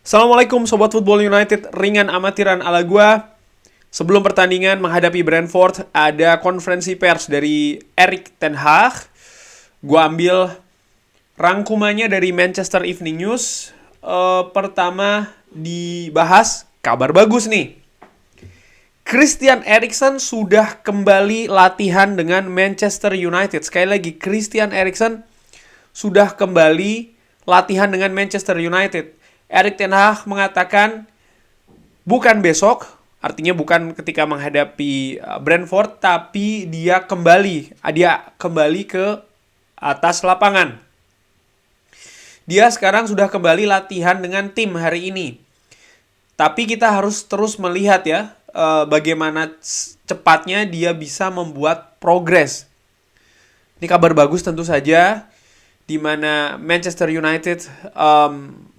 Assalamualaikum Sobat Football United, ringan amatiran ala gua. Sebelum pertandingan menghadapi Brentford, ada konferensi pers dari Erik ten Hag. Gua ambil rangkumannya dari Manchester Evening News. Pertama dibahas kabar bagus nih. Christian Eriksen sudah kembali latihan dengan Manchester United. Sekali lagi, Christian Eriksen sudah kembali latihan dengan Manchester United. Erik ten Hag mengatakan bukan besok, artinya bukan ketika menghadapi Brentford, tapi dia kembali ke atas lapangan. Dia sekarang sudah kembali latihan dengan tim hari ini. Tapi kita harus terus melihat ya, bagaimana cepatnya dia bisa membuat progres. Ini kabar bagus tentu saja, di mana Manchester United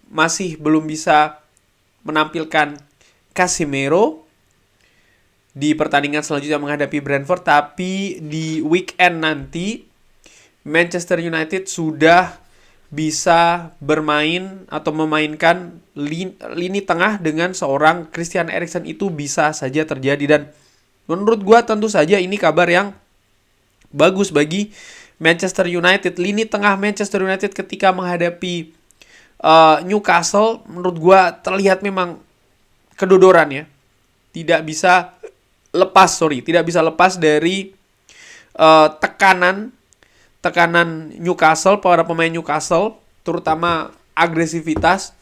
masih belum bisa menampilkan Casemiro di pertandingan selanjutnya menghadapi Brentford, tapi di weekend nanti Manchester United sudah bisa bermain atau memainkan lini tengah dengan seorang Christian Eriksen. Itu bisa saja terjadi, dan menurut gua tentu saja ini kabar yang bagus bagi Manchester United. Lini tengah Manchester United ketika menghadapi Newcastle menurut gue terlihat memang kedodoran ya. Tidak bisa lepas dari tekanan Newcastle, para pemain Newcastle, terutama agresivitas.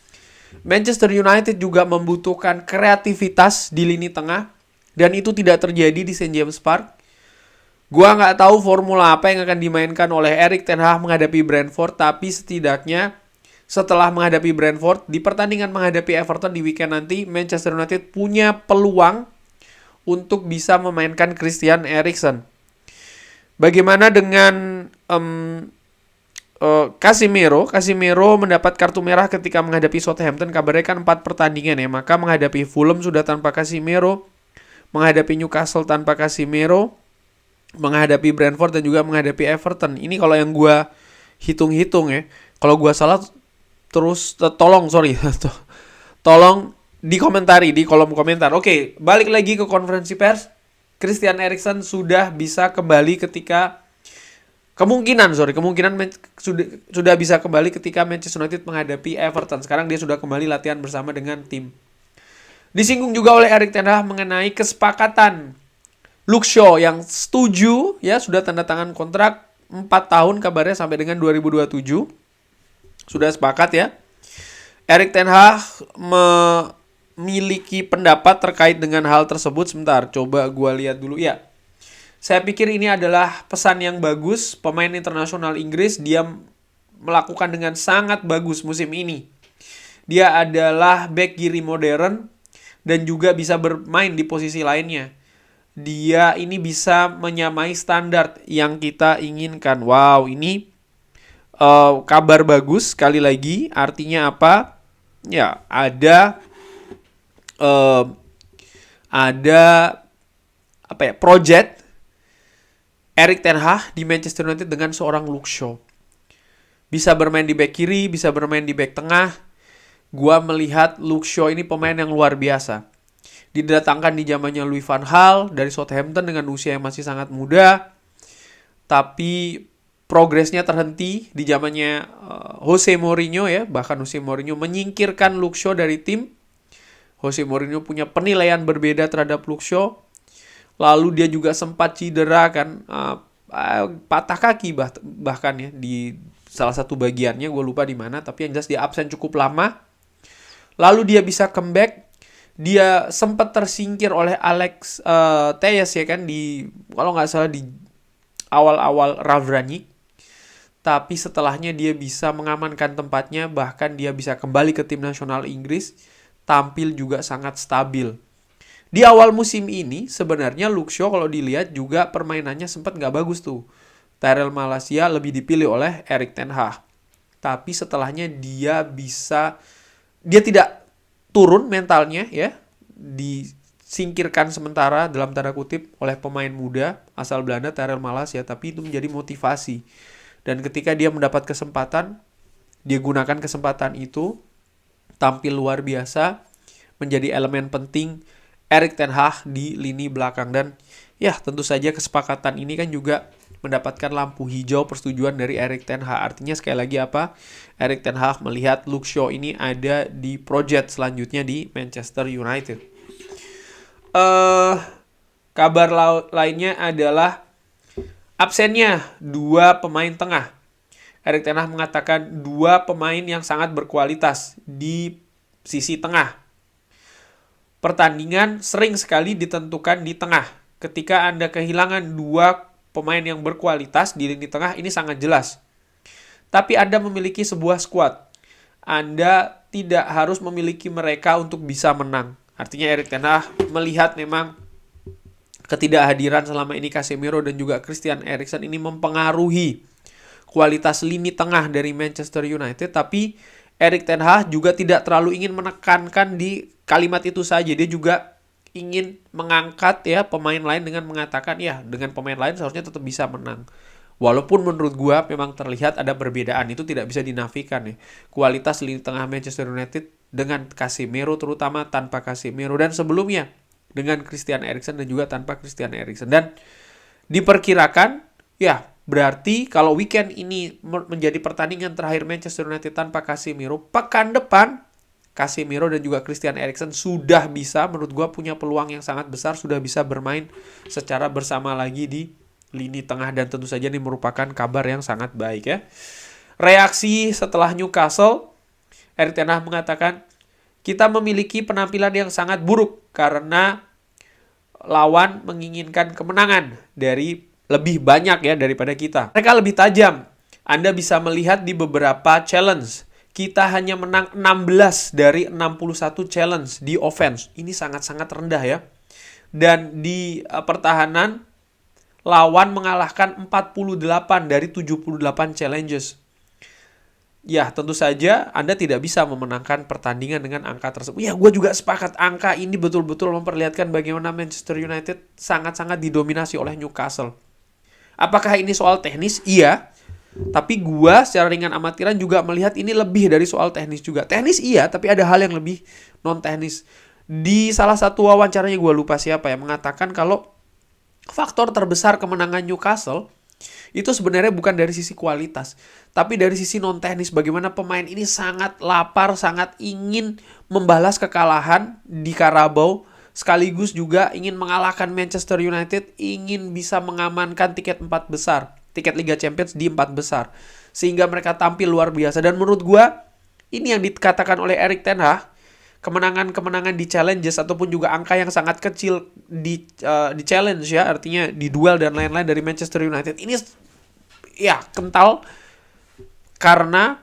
Manchester United juga membutuhkan kreativitas di lini tengah, dan itu tidak terjadi di St. James Park. Gua nggak tahu formula apa yang akan dimainkan oleh Erik ten Hag menghadapi Brentford, tapi setidaknya setelah menghadapi Brentford, di pertandingan menghadapi Everton di weekend nanti, Manchester United punya peluang untuk bisa memainkan Christian Eriksen. Bagaimana dengan Casemiro? Casemiro mendapat kartu merah ketika menghadapi Southampton. Kabarnya kan 4 pertandingan ya. Maka menghadapi Fulham sudah tanpa Casemiro, menghadapi Newcastle tanpa Casemiro, menghadapi Brentford, dan juga menghadapi Everton. Ini kalau yang gue hitung-hitung ya. Kalau gue salah, tolong dikomentari di kolom komentar. Oke, balik lagi ke konferensi pers. Christian Eriksen sudah bisa kembali kemungkinan sudah bisa kembali ketika Manchester United menghadapi Everton. Sekarang dia sudah kembali latihan bersama dengan tim. Disinggung juga oleh Erik ten Hag mengenai kesepakatan Luke Shaw yang setuju ya, sudah tanda tangan kontrak 4 tahun kabarnya sampai dengan 2027. Sudah sepakat ya. Erik ten Hag memiliki pendapat terkait dengan hal tersebut. Sebentar, coba gue lihat dulu ya. Saya pikir ini adalah pesan yang bagus. Pemain internasional Inggris, dia melakukan dengan sangat bagus musim ini. Dia adalah back kiri modern dan juga bisa bermain di posisi lainnya. Dia ini bisa menyamai standar yang kita inginkan. Wow, ini kabar bagus sekali lagi. Artinya apa? Ya, ada project Erik ten Hag di Manchester United dengan seorang Luke Shaw. Bisa bermain di back kiri, bisa bermain di back tengah. Gua melihat Luke Shaw ini pemain yang luar biasa. Didatangkan di zamannya Louis van Gaal dari Southampton dengan usia yang masih sangat muda, tapi progresnya terhenti di zamannya Jose Mourinho ya. Bahkan Jose Mourinho menyingkirkan Luke Shaw dari tim. Jose Mourinho punya penilaian berbeda terhadap Luke Shaw. Lalu dia juga sempat cedera kan, patah kaki bahkan ya di salah satu bagiannya, gue lupa di mana, tapi yang jelas dia absen cukup lama. Lalu dia bisa comeback. Dia sempat tersingkir oleh Alex Telles ya kan, di kalau nggak salah di awal-awal Ralf Rangnick. Tapi setelahnya dia bisa mengamankan tempatnya, bahkan dia bisa kembali ke tim nasional Inggris, tampil juga sangat stabil. Di awal musim ini sebenarnya Luke Shaw kalau dilihat juga permainannya sempat nggak bagus tuh. Tyrell Malacia lebih dipilih oleh Erik ten Hag. Tapi setelahnya dia tidak turun mentalnya ya, disingkirkan sementara dalam tanda kutip oleh pemain muda asal Belanda Tyrell Malacia, tapi itu menjadi motivasi. Dan ketika dia mendapat kesempatan, dia gunakan kesempatan itu tampil luar biasa, menjadi elemen penting Erik ten Hag di lini belakang. Dan ya tentu saja kesepakatan ini kan juga mendapatkan lampu hijau persetujuan dari Erik ten Hag. Artinya sekali lagi apa? Erik ten Hag melihat Luke Shaw ini ada di project selanjutnya di Manchester United. Kabar lainnya adalah absennya dua pemain tengah. Erik ten Hag mengatakan dua pemain yang sangat berkualitas di sisi tengah. Pertandingan sering sekali ditentukan di tengah. Ketika Anda kehilangan dua pemain yang berkualitas di lini tengah, ini sangat jelas. Tapi Anda memiliki sebuah skuad. Anda tidak harus memiliki mereka untuk bisa menang. Artinya Erik ten Hag melihat memang ketidakhadiran selama ini Casemiro dan juga Christian Eriksen ini mempengaruhi kualitas lini tengah dari Manchester United. Tapi Erik ten Hag juga tidak terlalu ingin menekankan di kalimat itu saja. Dia juga ingin mengangkat ya pemain lain dengan mengatakan ya dengan pemain lain seharusnya tetap bisa menang. Walaupun menurut gua memang terlihat ada perbedaan, itu tidak bisa dinafikan ya. Kualitas lini tengah Manchester United dengan Casemiro terutama tanpa Casemiro, dan sebelumnya dengan Christian Eriksen dan juga tanpa Christian Eriksen. Dan diperkirakan ya berarti kalau weekend ini menjadi pertandingan terakhir Manchester United tanpa Casemiro, pekan depan Casemiro dan juga Christian Eriksen sudah bisa, menurut gue punya peluang yang sangat besar, sudah bisa bermain secara bersama lagi di lini tengah. Dan tentu saja ini merupakan kabar yang sangat baik ya. Reaksi setelah Newcastle, Erik ten Hag mengatakan, kita memiliki penampilan yang sangat buruk karena lawan menginginkan kemenangan dari lebih banyak ya daripada kita. Mereka lebih tajam. Anda bisa melihat di beberapa challenge, kita hanya menang 16 dari 61 challenge di offense. Ini sangat-sangat rendah ya. Dan di pertahanan, lawan mengalahkan 48 dari 78 challenges. Ya, tentu saja Anda tidak bisa memenangkan pertandingan dengan angka tersebut. Ya, gue juga sepakat. Angka ini betul-betul memperlihatkan bagaimana Manchester United sangat-sangat didominasi oleh Newcastle. Apakah ini soal teknis? Iya. Tapi gue secara ringan amatiran juga melihat ini lebih dari soal teknis juga. Teknis iya, tapi ada hal yang lebih non-teknis. Di salah satu wawancaranya, gue lupa siapa yang mengatakan kalau faktor terbesar kemenangan Newcastle itu sebenarnya bukan dari sisi kualitas, tapi dari sisi non-teknis. Bagaimana pemain ini sangat lapar, sangat ingin membalas kekalahan di Carabao, sekaligus juga ingin mengalahkan Manchester United, ingin bisa mengamankan tiket 4 besar, tiket Liga Champions di 4 besar. Sehingga mereka tampil luar biasa. Dan menurut gue, ini yang dikatakan oleh Erik ten Hag, kemenangan-kemenangan di challenges ataupun juga angka yang sangat kecil di challenge ya, artinya di duel dan lain-lain dari Manchester United ini ya kental karena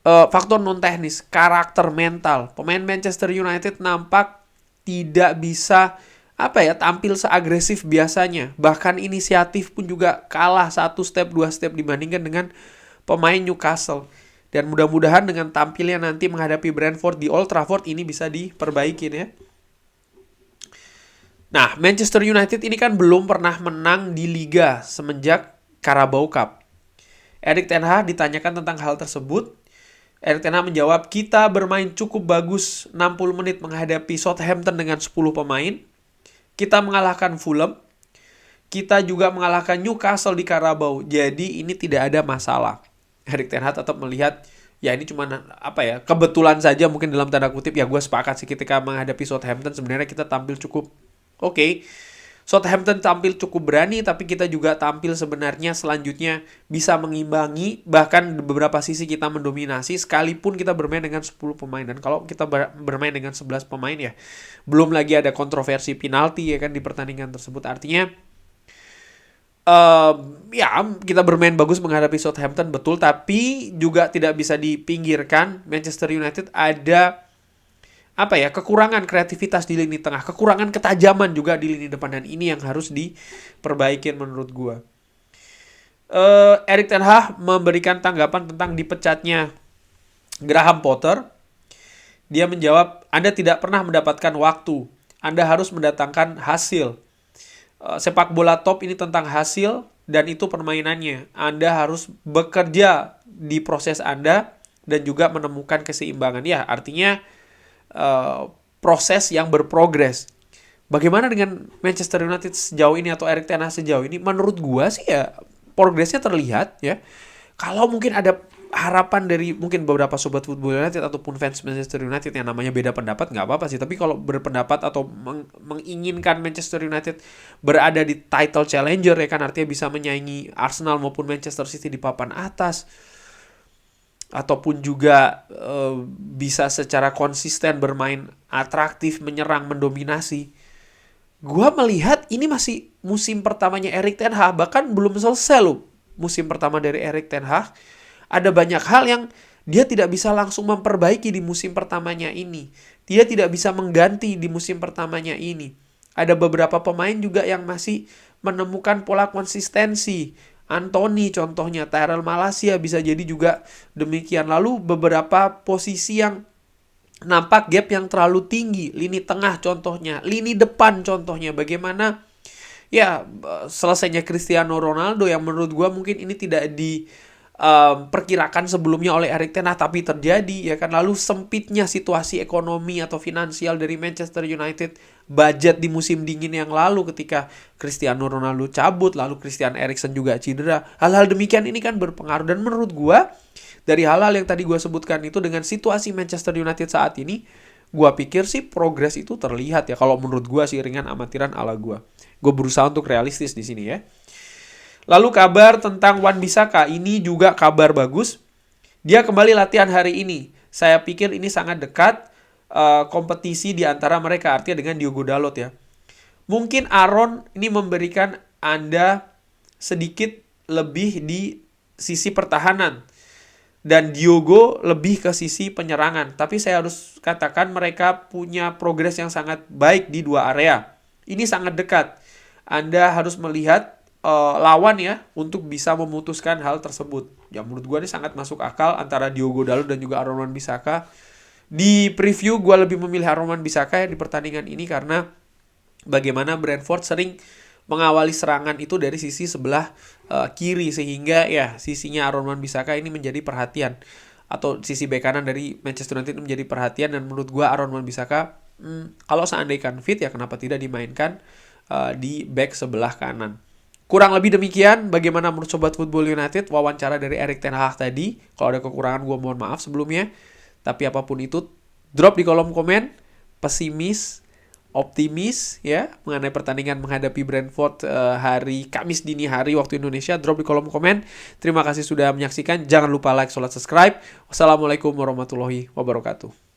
faktor non teknis, karakter mental. Pemain Manchester United nampak tidak bisa tampil seagresif biasanya. Bahkan inisiatif pun juga kalah 1 step 2 step dibandingkan dengan pemain Newcastle. Dan mudah-mudahan dengan tampilnya nanti menghadapi Brentford di Old Trafford ini bisa diperbaikin ya. Nah, Manchester United ini kan belum pernah menang di Liga semenjak Carabao Cup. Erik ten Hag ditanyakan tentang hal tersebut. Erik ten Hag menjawab, kita bermain cukup bagus 60 menit menghadapi Southampton dengan 10 pemain. Kita mengalahkan Fulham. Kita juga mengalahkan Newcastle di Carabao. Jadi ini tidak ada masalah. Erik ten Hag tetap melihat ya ini cuma kebetulan saja mungkin dalam tanda kutip. Ya gue sepakat sih, ketika menghadapi Southampton sebenarnya kita tampil cukup oke. Southampton tampil cukup berani, tapi kita juga tampil sebenarnya selanjutnya bisa mengimbangi, bahkan beberapa sisi kita mendominasi sekalipun kita bermain dengan 10 pemain. Dan kalau kita bermain dengan 11 pemain ya belum lagi ada kontroversi penalti ya kan di pertandingan tersebut. Artinya kita bermain bagus menghadapi Southampton, betul, tapi juga tidak bisa dipinggirkan Manchester United ada kekurangan kreativitas di lini tengah, kekurangan ketajaman juga di lini depan, dan ini yang harus diperbaikin menurut gue. Erik ten Hag memberikan tanggapan tentang dipecatnya Graham Potter. Dia menjawab, Anda tidak pernah mendapatkan waktu, Anda harus mendatangkan hasil. Sepak bola top ini tentang hasil dan itu permainannya. Anda harus bekerja di proses Anda dan juga menemukan keseimbangan. Ya, artinya proses yang berprogres. Bagaimana dengan Manchester United sejauh ini atau Erik ten Hag sejauh ini? Menurut gua sih ya progresnya terlihat ya. Kalau mungkin ada harapan dari mungkin beberapa sobat Football United ataupun fans Manchester United yang namanya beda pendapat, nggak apa-apa sih. Tapi kalau berpendapat atau menginginkan Manchester United berada di title challenger ya kan, artinya bisa menyaingi Arsenal maupun Manchester City di papan atas, ataupun juga bisa secara konsisten bermain atraktif, menyerang, mendominasi. Gua melihat ini masih musim pertamanya Erik ten Hag, bahkan belum selesai loh musim pertama dari Erik ten Hag. Ada banyak hal yang dia tidak bisa langsung memperbaiki di musim pertamanya ini. Dia tidak bisa mengganti di musim pertamanya ini. Ada beberapa pemain juga yang masih menemukan pola konsistensi. Anthony contohnya, Tyrell Malacia bisa jadi juga demikian. Lalu beberapa posisi yang nampak gap yang terlalu tinggi. Lini tengah contohnya, lini depan contohnya. Bagaimana ya selesainya Cristiano Ronaldo yang menurut gue mungkin ini tidak perkirakan sebelumnya oleh Erik ten Hag, tapi terjadi ya kan. Lalu sempitnya situasi ekonomi atau finansial dari Manchester United, budget di musim dingin yang lalu ketika Cristiano Ronaldo cabut, lalu Christian Eriksen juga cedera. Hal-hal demikian ini kan berpengaruh, dan menurut gua dari hal-hal yang tadi gua sebutkan itu dengan situasi Manchester United saat ini, gua pikir sih progres itu terlihat ya. Kalau menurut gua sih, ringan amatiran ala gua. Gua berusaha untuk realistis di sini ya. Lalu kabar tentang Wan-Bissaka, ini juga kabar bagus. Dia kembali latihan hari ini. Saya pikir ini sangat dekat kompetisi di antara mereka, artinya dengan Diogo Dalot ya. Mungkin Aaron ini memberikan Anda sedikit lebih di sisi pertahanan dan Diogo lebih ke sisi penyerangan. Tapi saya harus katakan mereka punya progres yang sangat baik di dua area. Ini sangat dekat. Anda harus melihat lawan ya untuk bisa memutuskan hal tersebut. Ya menurut gue ini sangat masuk akal antara Diogo Dalot dan juga Aaron Wan-Bissaka. Di preview gue lebih memilih Aaron Wan-Bissaka ya di pertandingan ini karena bagaimana Brentford sering mengawali serangan itu dari sisi sebelah kiri, sehingga ya sisinya Aaron Wan-Bissaka ini menjadi perhatian, atau sisi bek kanan dari Manchester United menjadi perhatian. Dan menurut gue Aaron Wan-Bissaka kalau seandainya fit ya kenapa tidak dimainkan di bek sebelah kanan. Kurang lebih demikian bagaimana menurut Sobat Football United wawancara dari Erik ten Hag tadi. Kalau ada kekurangan gue mohon maaf sebelumnya. Tapi apapun itu, drop di kolom komen pesimis, optimis ya mengenai pertandingan menghadapi Brentford hari Kamis dini hari waktu Indonesia. Drop di kolom komen. Terima kasih sudah menyaksikan. Jangan lupa like, subscribe. Wassalamualaikum warahmatullahi wabarakatuh.